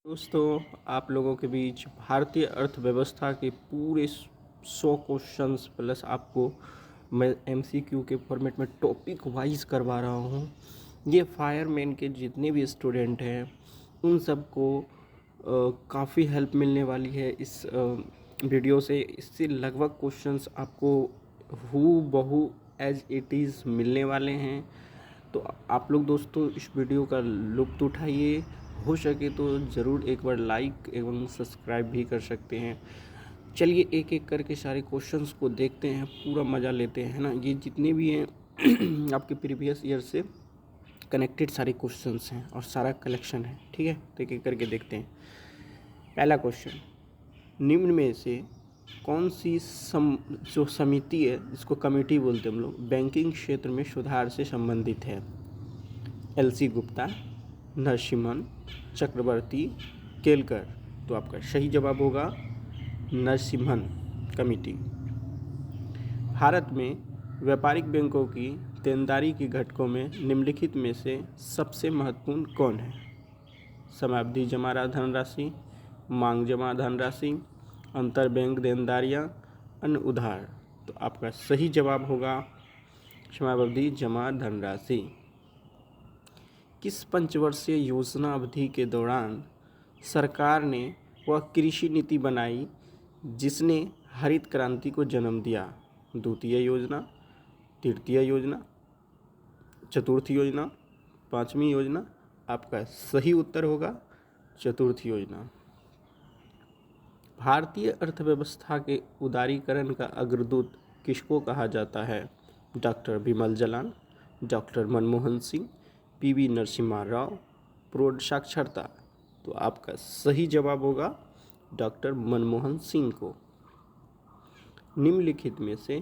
दोस्तों, आप लोगों के बीच भारतीय अर्थव्यवस्था के पूरे 100 क्वेश्चंस प्लस आपको मैं एमसीक्यू के फॉर्मेट में टॉपिक वाइज करवा रहा हूँ। ये फायरमैन के जितने भी स्टूडेंट हैं उन सबको काफ़ी हेल्प मिलने वाली है इस वीडियो से। इससे लगभग क्वेश्चंस आपको हू बहू एज इट इज़ मिलने वाले हैं। तो आप लोग दोस्तों इस वीडियो का लुत्फ़ उठाइए। हो सके तो ज़रूर एक बार लाइक एवं सब्सक्राइब भी कर सकते हैं। चलिए एक एक करके सारे क्वेश्चंस को देखते हैं, पूरा मज़ा लेते हैं, है ना। ये जितने भी हैं आपके प्रीवियस ईयर से कनेक्टेड सारे क्वेश्चंस हैं और सारा कलेक्शन है, ठीक है। तो एक एक करके देखते हैं। पहला क्वेश्चन, निम्न में से कौन सी जो समिति है, जिसको कमेटी बोलते हैं हम लोग, बैंकिंग क्षेत्र में सुधार से संबंधित है? एलसी गुप्ता, नरसिम्हन, चक्रवर्ती, केलकर। तो आपका सही जवाब होगा नरसिम्हन कमेटी। भारत में व्यापारिक बैंकों की देनदारी की घटकों में निम्नलिखित में से सबसे महत्वपूर्ण कौन है? समयावधि जमा धनराशि, मांग जमा धनराशि, अंतर बैंक देनदारियाँ, अन्य उधार। तो आपका सही जवाब होगा समयावधि जमा धनराशि। किस पंचवर्षीय योजना अवधि के दौरान सरकार ने वह कृषि नीति बनाई जिसने हरित क्रांति को जन्म दिया? द्वितीय योजना, तृतीय योजना, चतुर्थ योजना, पांचवी योजना। आपका सही उत्तर होगा चतुर्थ योजना। भारतीय अर्थव्यवस्था के उदारीकरण का अग्रदूत किसको कहा जाता है? Doctor Bimal Jalan, doctor Manmohan Singh, PV Narasimha Rao, प्रौढ़ साक्षरता। तो आपका सही जवाब होगा डॉक्टर मनमोहन सिंह को। निम्नलिखित में से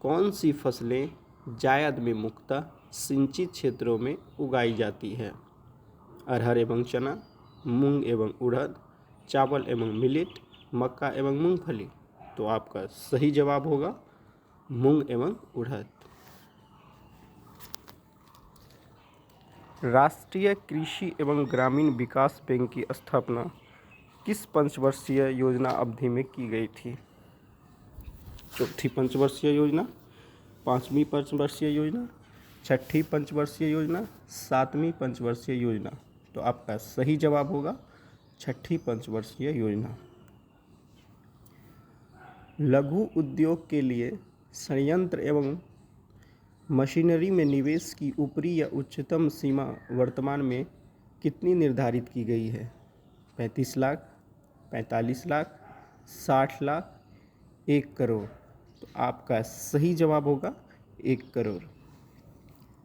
कौन सी फसलें जायद में मुख्यतः सिंचित क्षेत्रों में उगाई जाती है? अरहर एवं चना, मूंग एवं उड़द, चावल एवं मिलेट, मक्का एवं मूंगफली। तो आपका सही जवाब होगा मूंग एवं उड़द। राष्ट्रीय कृषि एवं ग्रामीण विकास बैंक की स्थापना किस पंचवर्षीय योजना अवधि में की गई थी? चौथी पंचवर्षीय योजना, पांचवी पंचवर्षीय योजना, छठी पंचवर्षीय योजना, सातवीं पंचवर्षीय योजना। तो आपका सही जवाब होगा छठी पंचवर्षीय योजना। लघु उद्योग के लिए संयंत्र एवं मशीनरी में निवेश की ऊपरी या उच्चतम सीमा वर्तमान में कितनी निर्धारित की गई है? 35 लाख, 45 लाख, 60 लाख, 1 करोड़। तो आपका सही जवाब होगा 1 करोड़।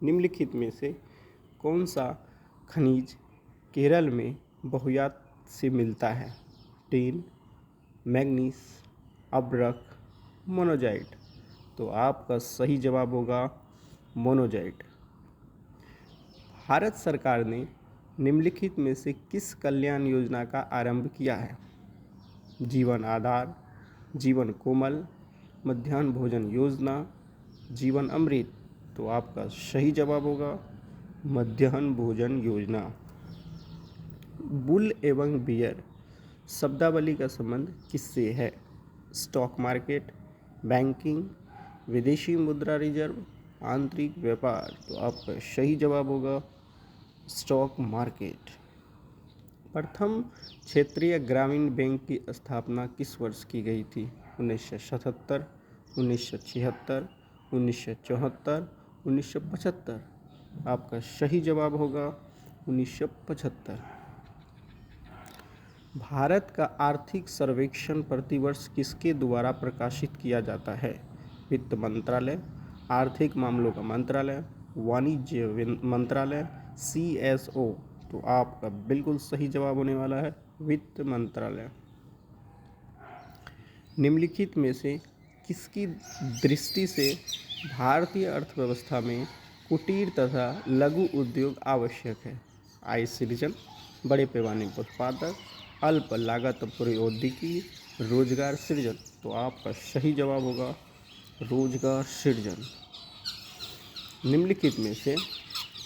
निम्नलिखित में से कौन सा खनिज केरल में बहुतायत से मिलता है? टिन, मैग्नीज, अब्रक, मोनोजाइट। तो आपका सही जवाब होगा मोनोजाइट। भारत सरकार ने निम्नलिखित में से किस कल्याण योजना का आरंभ किया है? जीवन आधार, जीवन कोमल, मध्याह्न भोजन योजना, जीवन अमृत। तो आपका सही जवाब होगा मध्याह्न भोजन योजना। बुल एवं बियर शब्दावली का संबंध किससे है? स्टॉक मार्केट, बैंकिंग, विदेशी मुद्रा रिजर्व, आंतरिक व्यापार। तो आपका सही जवाब होगा स्टॉक मार्केट। प्रथम क्षेत्रीय ग्रामीण बैंक की स्थापना किस वर्ष की गई थी? 1977, 1976, 1974, 1975। आपका सही जवाब होगा 1975। भारत का आर्थिक सर्वेक्षण प्रतिवर्ष किसके द्वारा प्रकाशित किया जाता है? वित्त मंत्रालय, आर्थिक मामलों का मंत्रालय, वाणिज्य मंत्रालय, CSO। तो आपका बिल्कुल सही जवाब होने वाला है वित्त मंत्रालय। निम्नलिखित में से किसकी दृष्टि से भारतीय अर्थव्यवस्था में कुटीर तथा लघु उद्योग आवश्यक है? आय सृजन, बड़े पैमाने पर उत्पादक, अल्प लागत प्रौद्योगिकी, रोजगार सृजन। तो आपका सही जवाब होगा रोजगार सृजन। निम्नलिखित में से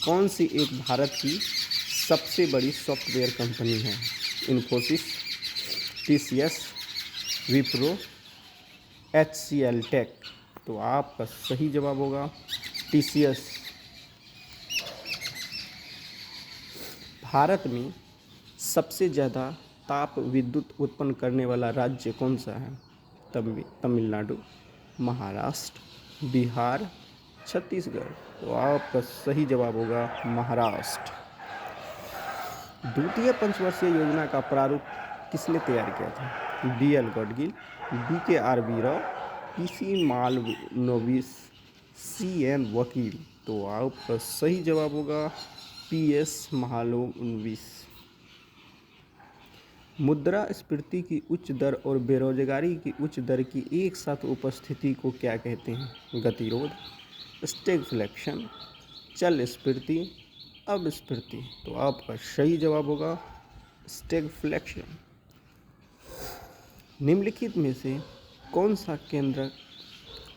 कौन सी एक भारत की सबसे बड़ी सॉफ्टवेयर कंपनी है? Infosys, TCS, Wipro, HCL tech. तो आपका सही जवाब होगा TCS। भारत में सबसे ज़्यादा ताप विद्युत उत्पन्न करने वाला राज्य कौन सा है? तमिलनाडु, महाराष्ट्र, बिहार, छत्तीसगढ़। तो आपका सही जवाब होगा महाराष्ट्र। द्वितीय पंचवर्षीय योजना का प्रारूप किसने तैयार किया था? BL Gadgil, BKRB Rao, PC Mahalanobis, CN वकील। तो आपका सही जवाब होगा PS महालनोबिस। मुद्रास्फीति की उच्च दर और बेरोजगारी की उच्च दर की एक साथ उपस्थिति को क्या कहते हैं? गतिरोध, स्टैगफ्लेशन, चल स्फीति, अपस्फीति। तो आपका सही जवाब होगा स्टैगफ्लेशन। निम्नलिखित में से कौन सा केंद्र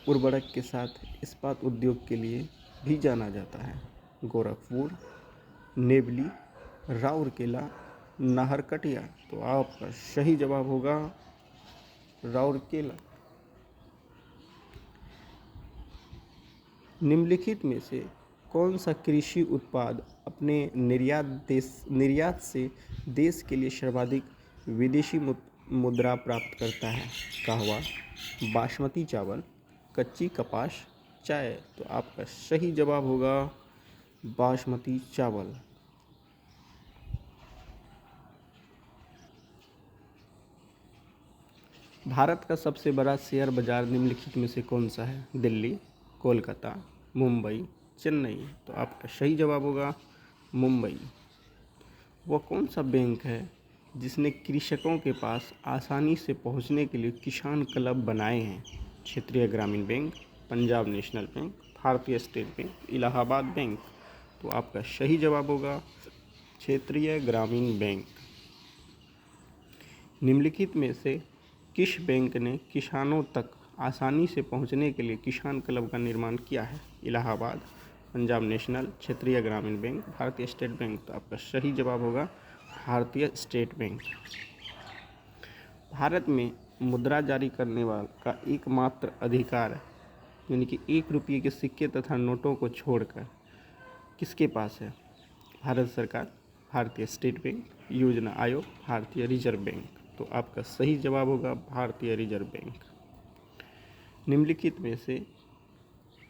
उर्वरक के साथ इस्पात उद्योग के लिए भी जाना जाता है? गोरखपुर, नेवली, राउरकेला, नाहरकटिया। तो आपका सही जवाब होगा राउरकेला। निम्नलिखित में से कौन सा कृषि उत्पाद अपने निर्यात से देश के लिए सर्वाधिक विदेशी मुद्रा प्राप्त करता है? कहवा, बासमती चावल, कच्ची कपास, चाय। तो आपका सही जवाब होगा बासमती चावल। भारत का सबसे बड़ा शेयर बाजार निम्नलिखित में से कौन सा है? दिल्ली, कोलकाता, मुंबई, चेन्नई। तो आपका सही जवाब होगा मुंबई। वह कौन सा बैंक है जिसने कृषकों के पास आसानी से पहुंचने के लिए किसान क्लब बनाए हैं? क्षेत्रीय ग्रामीण बैंक, पंजाब नेशनल बैंक, भारतीय स्टेट बैंक, इलाहाबाद बैंक। तो आपका सही जवाब होगा क्षेत्रीय ग्रामीण बैंक। निम्नलिखित में से किस बैंक ने किसानों तक आसानी से पहुंचने के लिए किसान क्लब का निर्माण किया है? इलाहाबाद, पंजाब नेशनल, क्षेत्रीय ग्रामीण बैंक, भारतीय स्टेट बैंक। तो आपका सही जवाब होगा भारतीय स्टेट बैंक। भारत में मुद्रा जारी करने वाला का एकमात्र अधिकार यानी कि 1 रुपये के सिक्के तथा नोटों को छोड़कर किसके पास है? भारत सरकार, भारतीय स्टेट बैंक, योजना आयोग, भारतीय रिजर्व बैंक। तो आपका सही जवाब होगा भारतीय रिजर्व बैंक। निम्नलिखित में से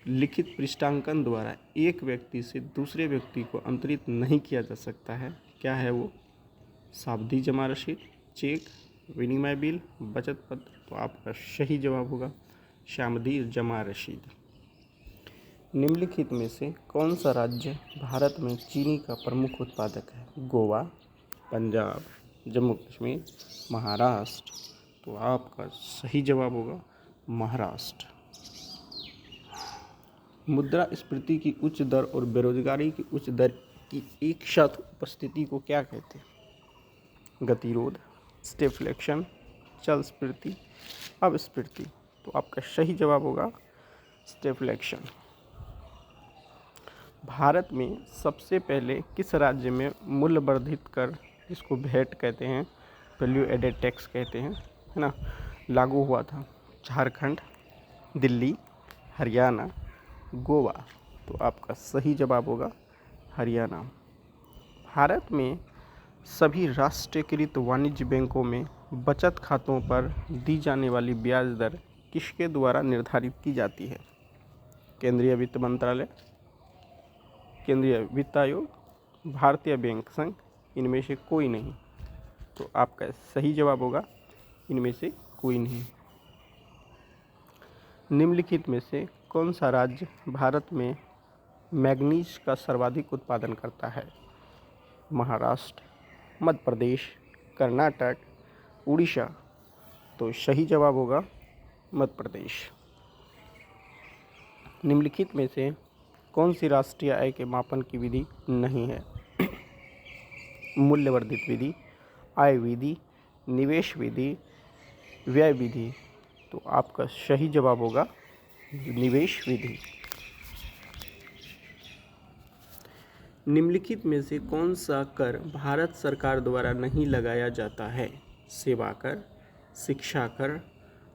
लिखित पृष्ठांकन द्वारा एक व्यक्ति से दूसरे व्यक्ति को अंतरित नहीं किया जा सकता है, क्या है वो? सावधि जमा रसीद, चेक, विनिमय बिल, बचत पत्र। तो आपका सही जवाब होगा सावधि जमा रसीद। निम्नलिखित में से कौन सा राज्य भारत में चीनी का प्रमुख उत्पादक है? गोवा, पंजाब, जम्मू कश्मीर, महाराष्ट्र। तो आपका सही जवाब होगा महाराष्ट्र। मुद्रास्फीति की उच्च दर और बेरोजगारी की उच्च दर की एक साथ उपस्थिति को क्या कहते हैं? गतिरोध, स्टैगफ्लेशन, चल स्फीति, अपस्फीति। तो आपका सही जवाब होगा स्टैगफ्लेशन। भारत में सबसे पहले किस राज्य में मूल्य वर्धित कर, जिसको वैट कहते हैं, वैल्यू एडेड टैक्स कहते हैं, है ना, लागू हुआ था? झारखंड, दिल्ली, हरियाणा, गोवा। तो आपका सही जवाब होगा हरियाणा। भारत में सभी राष्ट्रीयकृत वाणिज्य बैंकों में बचत खातों पर दी जाने वाली ब्याज दर किसके द्वारा निर्धारित की जाती है? केंद्रीय वित्त मंत्रालय, केंद्रीय वित्त आयोग, भारतीय बैंक संघ, इनमें से कोई नहीं। तो आपका सही जवाब होगा इनमें से कोई नहीं। निम्नलिखित में से कौन सा राज्य भारत में मैग्नीज का सर्वाधिक उत्पादन करता है? महाराष्ट्र, मध्य प्रदेश, कर्नाटक, उड़ीसा। तो सही जवाब होगा मध्य प्रदेश। निम्नलिखित में से कौन सी राष्ट्रीय आय के मापन की विधि नहीं है? मूल्यवर्धित विधि, आय विधि, निवेश विधि, व्यय विधि। तो आपका सही जवाब होगा निवेश विधि। निम्नलिखित में से कौन सा कर भारत सरकार द्वारा नहीं लगाया जाता है? सेवा कर, शिक्षा कर,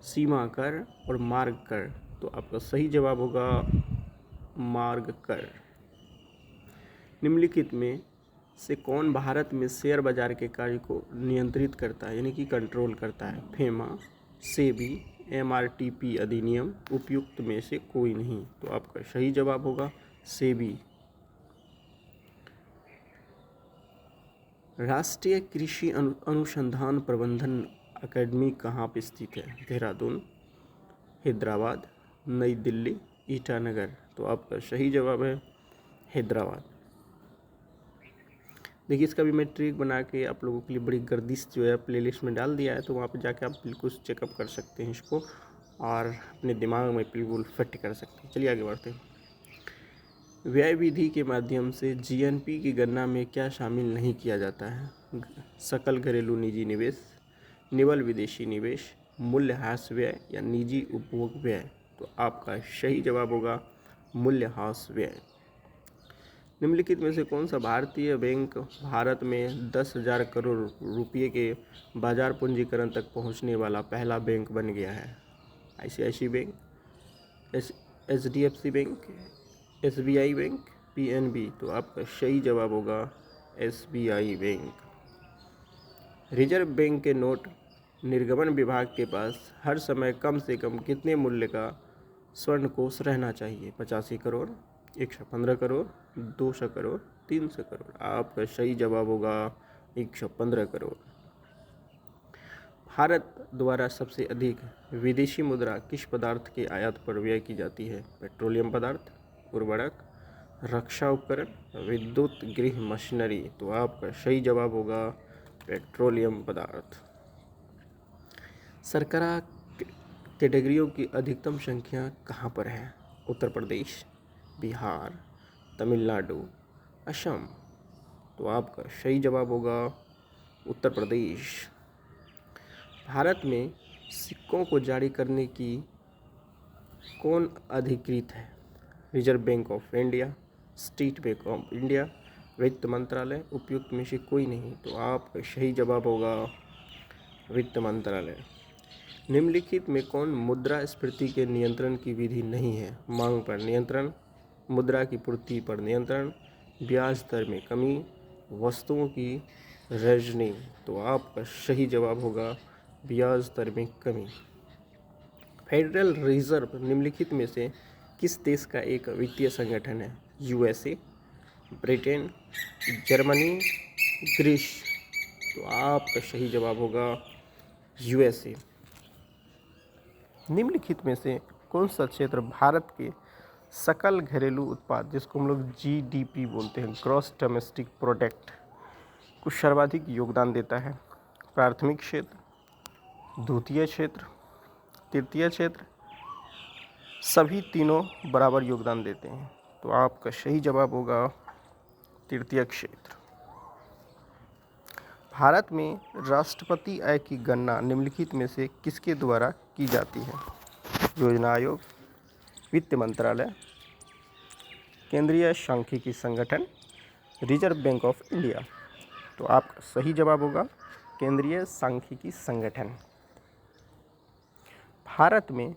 सीमा कर और मार्ग कर। तो आपका सही जवाब होगा मार्ग कर। निम्नलिखित में से कौन भारत में शेयर बाजार के कार्य को नियंत्रित करता है, यानी कि कंट्रोल करता है? फेमा, सेबी, एमआरटीपी अधिनियम, उपयुक्त में से कोई नहीं। तो आपका सही जवाब होगा सेबी। राष्ट्रीय कृषि अनुसंधान प्रबंधन अकेडमी कहाँ पे स्थित है? देहरादून, हैदराबाद, नई दिल्ली, ईटानगर। तो आपका सही जवाब है हैदराबाद। देखिए, इसका भी मैं ट्रिक बना के आप लोगों के लिए बड़ी गर्दिश जो है प्लेलिस्ट में डाल दिया है, तो वहाँ पे जाके आप बिल्कुल चेकअप कर सकते हैं इसको और अपने दिमाग में बिल्कुल फिट कर सकते हैं। चलिए आगे बढ़ते हैं। व्यय विधि के माध्यम से जीएनपी की गणना में क्या शामिल नहीं किया जाता है? सकल घरेलू निजी निवेश, निवल विदेशी निवेश, मूल्यह्रास व्यय या निजी उपभोग व्यय। तो आपका सही जवाब होगा मूल्यह्रास व्यय। निम्नलिखित में से कौन सा भारतीय बैंक भारत में 10,000 करोड़ रुपये के बाजार पूंजीकरण तक पहुंचने वाला पहला बैंक बन गया है? ICICI bank, HDFC bank, SBI bank, PNB. तो आपका सही जवाब होगा एसबीआई बैंक। रिजर्व बैंक के नोट निर्गमन विभाग के पास हर समय कम से कम कितने मूल्य का स्वर्ण कोष रहना चाहिए? 85 करोड़, 115 करोड़, 200 करोड़, 300 करोड़। आपका सही जवाब होगा 115 करोड़। भारत द्वारा सबसे अधिक विदेशी मुद्रा किस पदार्थ के आयात पर व्यय की जाती है? पेट्रोलियम पदार्थ, उर्वरक, रक्षा उपकरण, विद्युत गृह मशीनरी। तो आपका सही जवाब होगा पेट्रोलियम पदार्थ। सरकारा कैटेगरियों की अधिकतम संख्या कहाँ पर है? उत्तर प्रदेश, बिहार, तमिलनाडु, असम। तो आपका सही जवाब होगा उत्तर प्रदेश। भारत में सिक्कों को जारी करने की कौन अधिकृत है? Reserve bank of India, state bank of India, वित्त मंत्रालय, उपयुक्त में से कोई नहीं। तो आपका सही जवाब होगा वित्त मंत्रालय। निम्नलिखित में कौन मुद्रास्फीति के नियंत्रण की विधि नहीं है? मांग पर नियंत्रण, मुद्रा की पूर्ति पर नियंत्रण, ब्याज दर में कमी, वस्तुओं की रेजनिंग। तो आपका सही जवाब होगा ब्याज दर में कमी। फेडरल रिजर्व निम्नलिखित में से किस देश का एक वित्तीय संगठन है? USA, Britain, Germany, Greece. तो आपका सही जवाब होगा यूएसए। निम्नलिखित में से कौन सा क्षेत्र भारत के सकल घरेलू उत्पाद, जिसको हम लोग जीडीपी बोलते हैं, ग्रॉस डोमेस्टिक प्रोडक्ट, को सर्वाधिक योगदान देता है? प्राथमिक क्षेत्र, द्वितीय क्षेत्र, तृतीय क्षेत्र, सभी तीनों बराबर योगदान देते हैं। तो आपका सही जवाब होगा तृतीय क्षेत्र। भारत में राष्ट्रपति आय की गणना निम्नलिखित में से किसके द्वारा की जाती है? योजना आयोग, वित्त मंत्रालय, केंद्रीय सांख्यिकी संगठन, रिजर्व बैंक ऑफ इंडिया। तो आपका सही जवाब होगा केंद्रीय सांख्यिकी संगठन। भारत में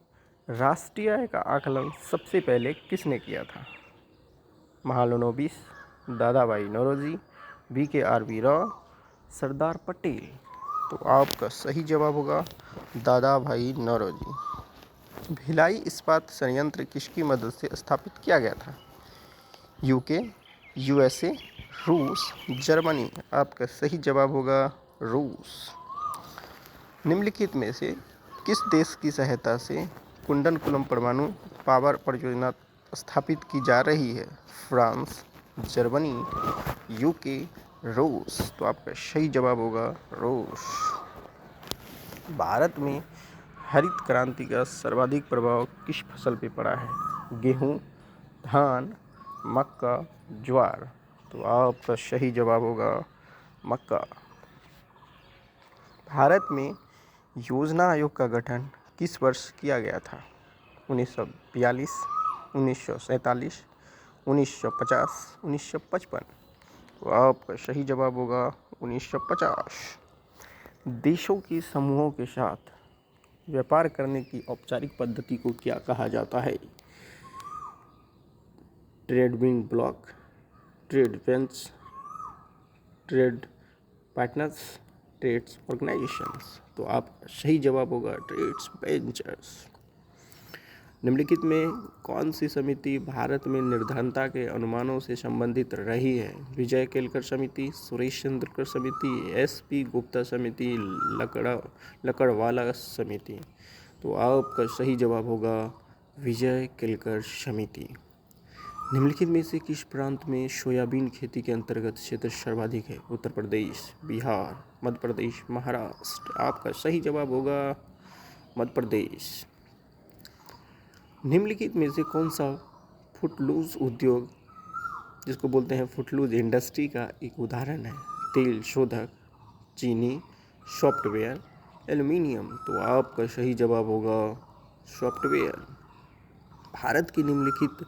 राष्ट्रीय आय का आकलन सबसे पहले किसने किया था? महालनोबिस, दादा भाई नौरोजी, वी.के.आर.वी. राव, सरदार पटेल। तो आपका सही जवाब होगा दादा भाई नौरोजी। भिलाई इस्पात संयंत्र किसकी मदद से स्थापित किया गया था? यूके, यूएसए, रूस, जर्मनी। आपका सही जवाब होगा रूस। निम्नलिखित में से किस देश की सहायता से कुंडनकुलम परमाणु पावर परियोजना स्थापित की जा रही है? फ्रांस, जर्मनी, यूके, रूस। तो आपका सही जवाब होगा रूस। भारत में हरित क्रांति का सर्वाधिक प्रभाव किस फसल पे पड़ा है? गेहूँ, धान, मक्का, ज्वार। तो आपका सही जवाब होगा मक्का। भारत में योजना आयोग का गठन किस वर्ष किया गया था? 1942, 1947, 1950, 1955। तो आपका सही जवाब होगा 1950। देशों के समूहों के साथ व्यापार करने की औपचारिक पद्धति को क्या कहा जाता है? Trading block, trade bench, trade partners, trades organisations. तो आपका सही जवाब होगा ट्रेड्स बेंचर्स। निम्नलिखित में कौन सी समिति भारत में निर्धनता के अनुमानों से संबंधित रही है? विजय केलकर समिति, सुरेश चंद्रकर समिति, एस.पी. गुप्ता समिति, लकड़वाला समिति। तो आपका सही जवाब होगा विजय केलकर समिति। निम्नलिखित में से किस प्रांत में सोयाबीन खेती के अंतर्गत क्षेत्र सर्वाधिक है? उत्तर प्रदेश, बिहार, मध्य प्रदेश, महाराष्ट्र। आपका सही जवाब होगा मध्य प्रदेश। निम्नलिखित में से कौन सा फुटलूज उद्योग, जिसको बोलते हैं फुटलूज इंडस्ट्री, का एक उदाहरण है? तेल शोधक, चीनी, सॉफ्टवेयर, एल्युमिनियम। तो आपका सही जवाब होगा सॉफ्टवेयर। भारत की निम्नलिखित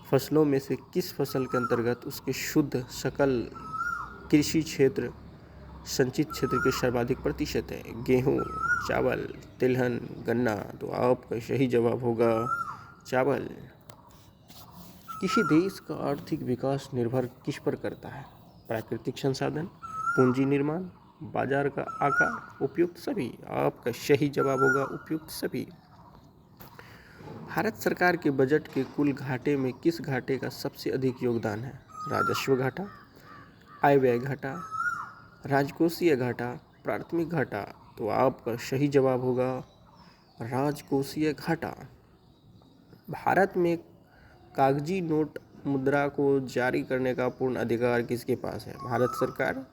फसलों में से किस फसल के अंतर्गत उसके शुद्ध सकल कृषि क्षेत्र संचित क्षेत्र के सर्वाधिक प्रतिशत है? गेहूँ, चावल, तिलहन, गन्ना। तो आपका सही जवाब होगा चावल। किसी देश का आर्थिक विकास निर्भर किस पर करता है? प्राकृतिक संसाधन, पूंजी निर्माण, बाजार का आकार, उपयुक्त सभी। आपका सही जवाब होगा उपयुक्त सभी। भारत सरकार के बजट के कुल घाटे में किस घाटे का सबसे अधिक योगदान है? राजस्व घाटा, आय व्यय घाटा, राजकोषीय घाटा, प्राथमिक घाटा। तो आपका सही जवाब होगा राजकोषीय घाटा। भारत में कागजी नोट मुद्रा को जारी करने का पूर्ण अधिकार किसके पास है? भारत सरकार,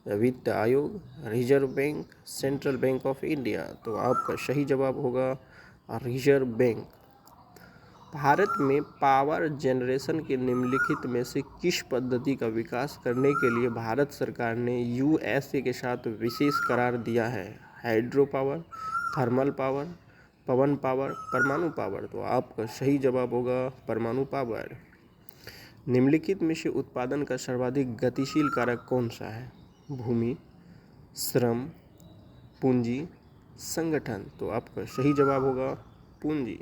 वित्त आयोग, reserve bank, central bank of India. तो आपका सही जवाब होगा रिजर्व बैंक। भारत में पावर जनरेशन के निम्नलिखित में से किस पद्धति का विकास करने के लिए भारत सरकार ने यूएसए के साथ विशेष करार दिया है? हाइड्रो पावर, थर्मल पावर, पवन पावर, परमाणु पावर। तो आपका सही जवाब होगा परमाणु पावर। निम्नलिखित में से उत्पादन का सर्वाधिक गतिशील कारक कौन सा है? भूमि, श्रम, पूंजी, संगठन। तो आपका सही जवाब होगा पूंजी।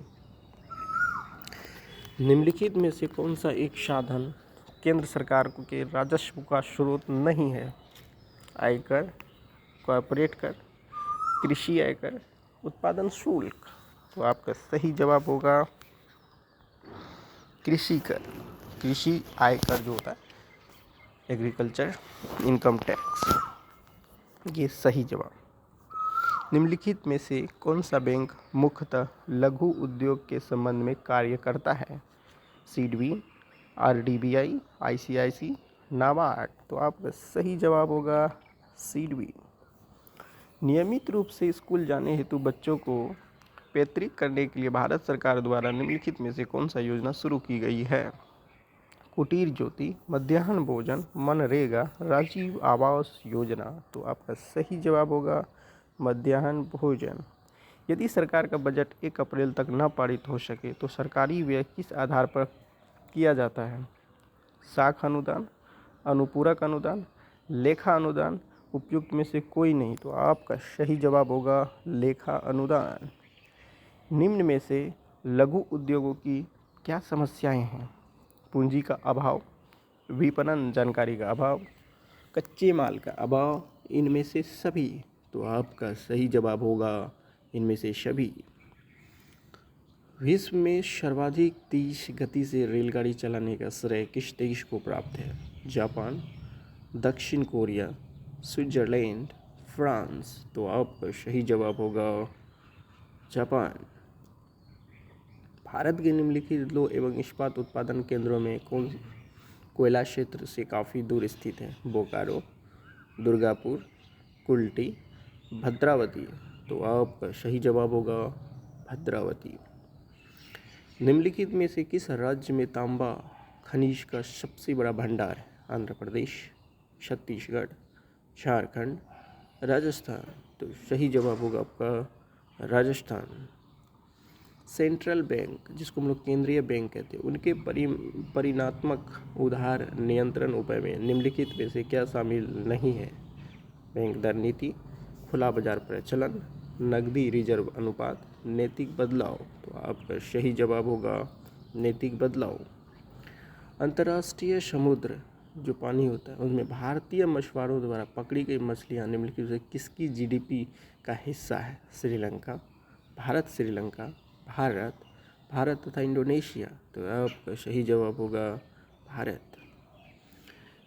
निम्नलिखित में से कौन सा एक साधन केंद्र सरकार के राजस्व का स्रोत नहीं है? आयकर, कॉर्पोरेट कर, कृषि आयकर, उत्पादन शुल्क। तो आपका सही जवाब होगा कृषि कर, कृषि आयकर जो होता है, एग्रीकल्चर इनकम टैक्स। ये सही जवाब। निम्नलिखित में से कौन सा बैंक मुख्यतः लघु उद्योग के संबंध में कार्य करता है? सीडबी, आरडीबीआई, आईसीआईसी, नाबार्ड। तो आपका सही जवाब होगा सीडबी। नियमित रूप से स्कूल जाने हेतु बच्चों को पैतृक करने के लिए भारत सरकार द्वारा निम्नलिखित में से कौन सा योजना शुरू की गई है? कुटीर ज्योति, मध्याह्न भोजन, मनरेगा, राजीव आवास योजना। तो आपका सही जवाब होगा मध्याह्न भोजन। यदि सरकार का बजट 1 अप्रैल तक न पारित हो सके तो सरकारी व्यय किस आधार पर किया जाता है? साख अनुदान, अनुपूरक अनुदान, लेखा अनुदान, उपयुक्त में से कोई नहीं। तो आपका सही जवाब होगा लेखा अनुदान। निम्न में से लघु उद्योगों की क्या समस्याएं हैं? पूंजी का अभाव, विपणन जानकारी का अभाव, कच्चे माल का अभाव, इनमें से सभी। तो आपका सही जवाब होगा इनमें से सभी। विश्व में सर्वाधिक तेज गति से रेलगाड़ी चलाने का श्रेय किस देश को प्राप्त है? जापान, दक्षिण कोरिया, स्विट्जरलैंड, फ्रांस। तो आपका सही जवाब होगा जापान। भारत के निम्नलिखित लौह एवं इस्पात उत्पादन केंद्रों में कौन कोयला क्षेत्र से काफ़ी दूर स्थित है? बोकारो, दुर्गापुर, कुल्टी, भद्रावती। तो आपका सही जवाब होगा भद्रावती। निम्नलिखित में से किस राज्य में तांबा खनिज का सबसे बड़ा भंडार है? आंध्र प्रदेश, छत्तीसगढ़, झारखंड, राजस्थान। तो सही जवाब होगा आपका राजस्थान। सेंट्रल बैंक, जिसको हम लोग केंद्रीय बैंक कहते हैं, उनके परिणात्मक उधार नियंत्रण उपाय में निम्नलिखित में से क्या शामिल नहीं है? बैंक दर नीति, खुला बाजार प्रचलन, नकदी रिजर्व अनुपात, नैतिक बदलाव। तो आपका सही जवाब होगा नैतिक बदलाव। अंतर्राष्ट्रीय समुद्र जो पानी होता है उसमें भारतीय मछुआरों द्वारा पकड़ी गई मछलियाँ निम्नलिखित से किसकी जीडीपी का हिस्सा है? श्रीलंका, भारत, श्रीलंका, भारत तथा इंडोनेशिया। तो आपका सही जवाब होगा भारत।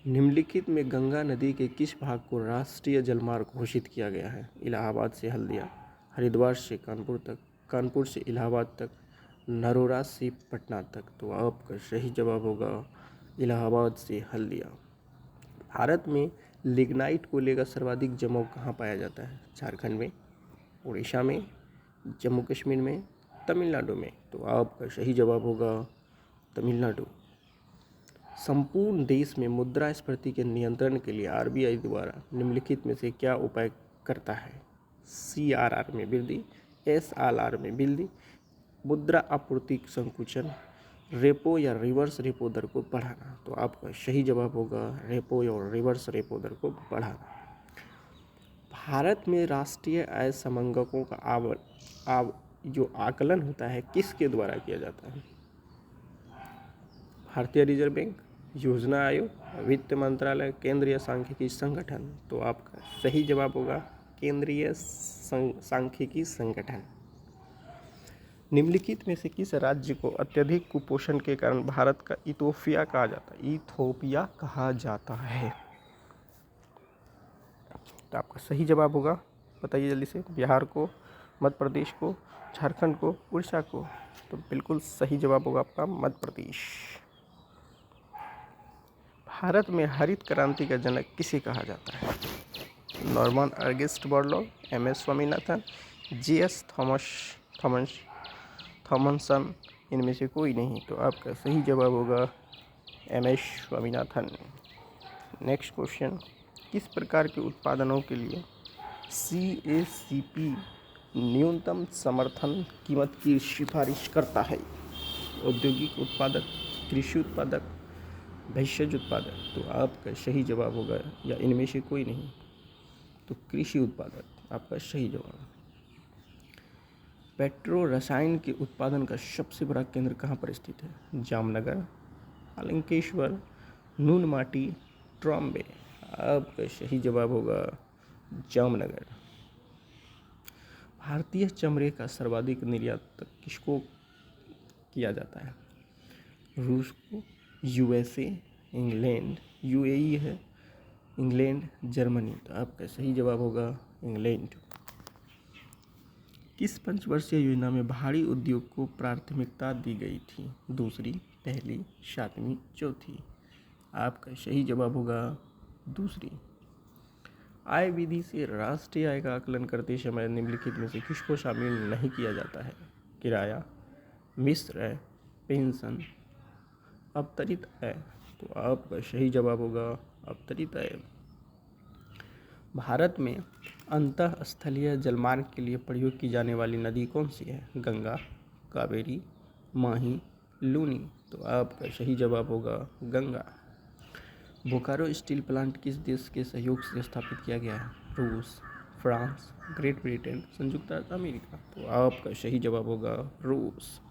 निम्नलिखित में गंगा नदी के किस भाग को राष्ट्रीय जलमार्ग घोषित किया गया है? इलाहाबाद से हल्दिया, हरिद्वार से कानपुर तक, कानपुर से इलाहाबाद तक, नरोरा से पटना तक। तो आपका सही जवाब होगा इलाहाबाद से हल्दिया। भारत में लिग्नाइट कोयले का सर्वाधिक जमाव कहाँ पाया जाता है? झारखंड में, उड़ीसा में, जम्मू कश्मीर में, तमिलनाडु में। तो आपका सही जवाब होगा तमिलनाडु। संपूर्ण देश में मुद्रास्फीति के नियंत्रण के लिए आरबीआई द्वारा निम्नलिखित में से क्या उपाय करता है? सीआरआर में वृद्धि, एसआरआर में वृद्धि, मुद्रा आपूर्ति संकुचन, रेपो या रिवर्स रेपो दर को बढ़ाना। तो आपका सही जवाब होगा रेपो और रिवर्स रेपो दर को बढ़ाना। भारत में राष्ट्रीय आय समंगकों का जो आकलन होता है किसके द्वारा किया जाता है? भारतीय रिजर्व बैंक, योजना आयोग, वित्त मंत्रालय, केंद्रीय सांख्यिकी संगठन। तो आपका सही जवाब होगा केंद्रीय सांख्यिकी संगठन। निम्नलिखित में से किस राज्य को अत्यधिक कुपोषण के कारण भारत का इथोपिया कहा जाता है? इथोपिया कहा जाता है। तो आपका सही जवाब होगा, बताइए जल्दी से, बिहार को, मध्य प्रदेश को, झारखंड को, उड़ीसा को। तो बिल्कुल सही जवाब होगा आपका मध्य प्रदेश। भारत में हरित क्रांति का जनक किसे कहा जाता है? Norman August Borlaug, M S. Swaminathan, J S. Thomson, इनमें से कोई नहीं। तो आपका सही जवाब होगा एम.एस. स्वामीनाथन। नेक्स्ट क्वेश्चन, किस प्रकार के उत्पादनों के लिए CACP न्यूनतम समर्थन कीमत की सिफारिश करता है? औद्योगिक उत्पादक, कृषि उत्पादक, भेषज उत्पादक। तो आपका सही जवाब होगा, या इनमें से कोई नहीं, तो कृषि उत्पादक आपका सही जवाब। पेट्रो रसायन के उत्पादन का सबसे बड़ा केंद्र कहाँ पर स्थित है? जामनगर, अलंकेश्वर, नूनमाटी, ट्रॉम्बे। आपका सही जवाब होगा जामनगर। भारतीय चमड़े का सर्वाधिक निर्यात किसको किया जाता है? रूस को, USA, इंग्लैंड, UAE है, इंग्लैंड, जर्मनी। तो आपका सही जवाब होगा इंग्लैंड। किस पंचवर्षीय योजना में भारी उद्योग को प्राथमिकता दी गई थी? दूसरी, पहली, सातवीं, चौथी। आपका सही जवाब होगा दूसरी। आय विधि से राष्ट्रीय आय का आकलन करते समय निम्नलिखित में से किसको शामिल नहीं किया जाता है? किराया, मिश्र आय, पेंशन, अवतरित आय। तो आपका सही जवाब होगा अवतरित आय। भारत में अंतःस्थलीय जलमार्ग के लिए प्रयोग की जाने वाली नदी कौन सी है? गंगा, कावेरी, माही, लूनी। तो आपका सही जवाब होगा गंगा। बोकारो स्टील प्लांट किस देश के सहयोग से स्थापित किया गया है? रूस, फ्रांस, ग्रेट ब्रिटेन, संयुक्त राज्य अमेरिका। तो आपका सही जवाब होगा रूस।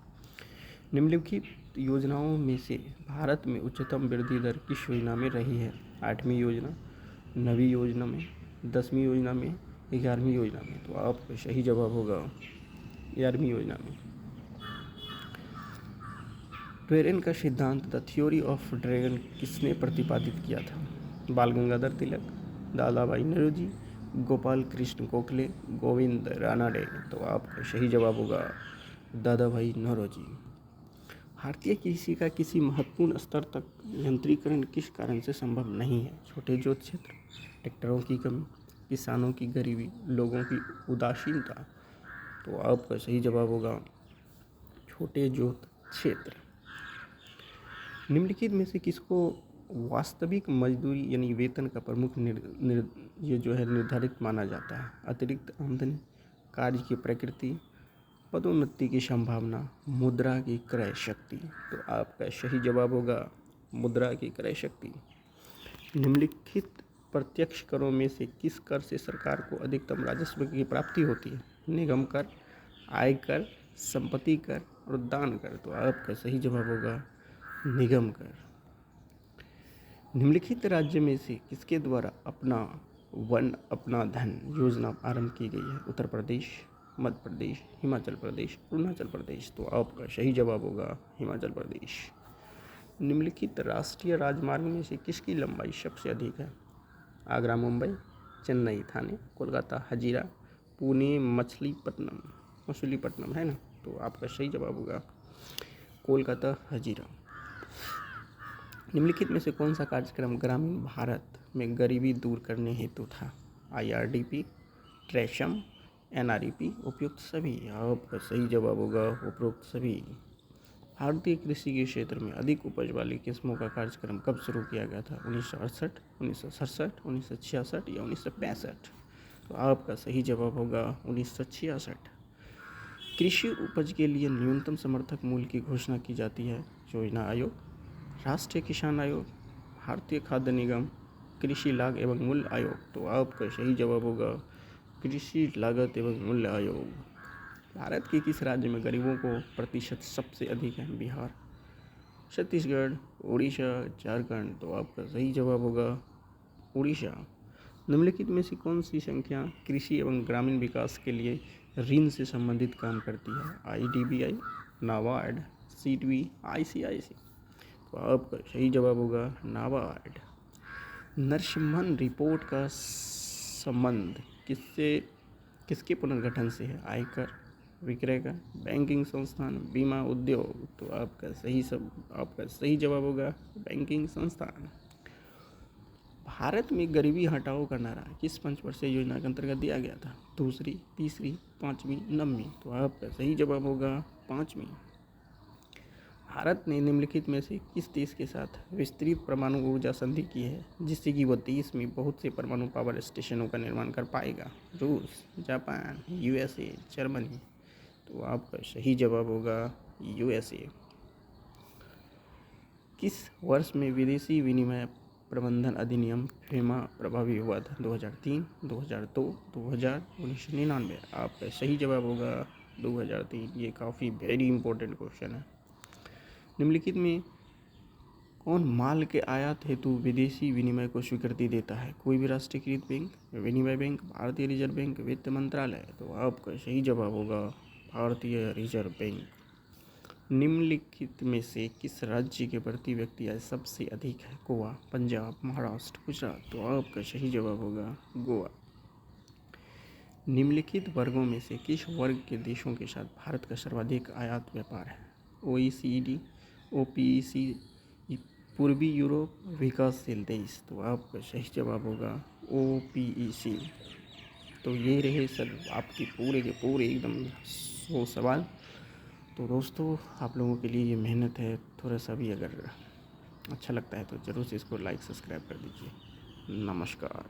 निम्नलिखित योजनाओं में से भारत में उच्चतम वृद्धि दर किस योजना में रही है? 8वीं योजना, 9वीं योजना में, 10वीं योजना में, 11वीं योजना में। तो आपका सही जवाब होगा 11वीं योजना में। ड्रेगन का सिद्धांत, द थ्योरी ऑफ ड्रैगन, किसने प्रतिपादित किया था? बाल गंगाधर तिलक, दादा भाई नौरोजी, गोपाल कृष्ण गोखले, गोविंद रानाडे। तो आपका सही जवाब होगा दादा भाई नौरोजी। भारतीय कृषि का किसी महत्वपूर्ण स्तर तक यंत्रीकरण किस कारण से संभव नहीं है? छोटे जोत क्षेत्र, ट्रैक्टरों की कमी, किसानों की गरीबी, लोगों की उदासीनता। तो आपका सही जवाब होगा छोटे जोत क्षेत्र। निम्नलिखित में से किसको वास्तविक मजदूरी यानी वेतन का प्रमुख निर्धारित माना जाता है? अतिरिक्त आमदनी, कार्य की प्रकृति, पदोन्नति की संभावना, मुद्रा की क्रय शक्ति। तो आपका सही जवाब होगा मुद्रा की क्रय शक्ति। निम्नलिखित प्रत्यक्ष करों में से किस कर से सरकार को अधिकतम राजस्व की प्राप्ति होती है? निगम कर, आयकर, संपत्ति कर और दान कर। तो आपका सही जवाब होगा निगम कर। निम्नलिखित राज्य में से किसके द्वारा अपना वन अपना धन योजना आरंभ की गई है? उत्तर प्रदेश, मध्य प्रदेश, हिमाचल प्रदेश, अरुणाचल प्रदेश। तो आपका सही जवाब होगा हिमाचल प्रदेश। निम्नलिखित राष्ट्रीय राजमार्ग में से किसकी लंबाई सबसे अधिक है? आगरा मुंबई, चेन्नई थाने, कोलकाता हजीरा, पुणे मछलीपट्टनम है ना। तो आपका सही जवाब होगा कोलकाता हजीरा। निम्नलिखित में से कौन सा कार्यक्रम ग्रामीण भारत में गरीबी दूर करने हेतु था? IRDP, ट्रेशम, NREP, उपयुक्त सभी। आपका सही जवाब होगा उपयुक्त सभी। भारतीय कृषि के क्षेत्र में अधिक उपज वाली किस्मों का कार्यक्रम कब शुरू किया गया था? 1968, 1967, 1966 या 1965। तो आपका सही जवाब होगा 1966। कृषि उपज के लिए न्यूनतम समर्थक मूल्य की घोषणा की जाती है? योजना आयोग, राष्ट्रीय किसान आयोग, भारतीय खाद्य निगम, कृषि लागत एवं मूल्य आयोग। तो आपका सही जवाब होगा कृषि लागत एवं मूल्य आयोग। भारत के किस राज्य में गरीबों को प्रतिशत सबसे अधिक है? बिहार, छत्तीसगढ़, उड़ीसा, झारखंड। तो आपका सही जवाब होगा उड़ीसा। निम्नलिखित में से कौन सी संख्या कृषि एवं ग्रामीण विकास के लिए ऋण से संबंधित काम करती है? IDBI, NABARD, CDB, ICIC। तो आपका सही जवाब होगा नाबार्ड। नरसिम्हन रिपोर्ट का संबंध किसके पुनर्गठन से है? आयकर, विक्रय कर, बैंकिंग संस्थान, बीमा उद्योग। तो आपका सही जवाब होगा बैंकिंग संस्थान। भारत में गरीबी हटाओ का नारा किस पंचवर्षीय योजना के अंतर्गत दिया गया था? दूसरी, तीसरी, पाँचवीं, 9वीं। तो आपका सही जवाब होगा 5वीं। भारत ने निम्नलिखित में से किस देश के साथ विस्तृत परमाणु ऊर्जा संधि की है जिससे कि वह देश में बहुत से परमाणु पावर स्टेशनों का निर्माण कर पाएगा? रूस, जापान, USA, जर्मनी। तो आपका सही जवाब होगा USA। किस वर्ष में विदेशी विनिमय प्रबंधन अधिनियम FEMA प्रभावी हुआ था? 2003, 2002, 2000, 1999। आपका सही जवाब होगा 2003। ये काफ़ी वेरी इंपॉर्टेंट क्वेश्चन है। निम्नलिखित में कौन माल के आयात हेतु विदेशी विनिमय को स्वीकृति देता है? कोई भी राष्ट्रीयकृत बैंक, विनिमय बैंक, भारतीय रिजर्व बैंक, वित्त मंत्रालय। तो आपका सही जवाब होगा भारतीय रिजर्व बैंक। निम्नलिखित में से किस राज्य के प्रति व्यक्ति आय सबसे अधिक है? गोवा, पंजाब, महाराष्ट्र, गुजरात। तो आपका सही जवाब होगा गोवा। निम्नलिखित वर्गों में से किस वर्ग के देशों के साथ भारत का सर्वाधिक आयात व्यापार है? OECD, OPEC, पूर्वी यूरोप, विकासशील देश। तो आपका सही जवाब होगा OPEC। तो ये रहे सर आपके पूरे के पूरे एकदम 100 सवाल। तो दोस्तों आप लोगों के लिए ये मेहनत है, थोड़ा सा भी अगर अच्छा लगता है तो ज़रूर से इसको लाइक सब्सक्राइब कर दीजिए। नमस्कार।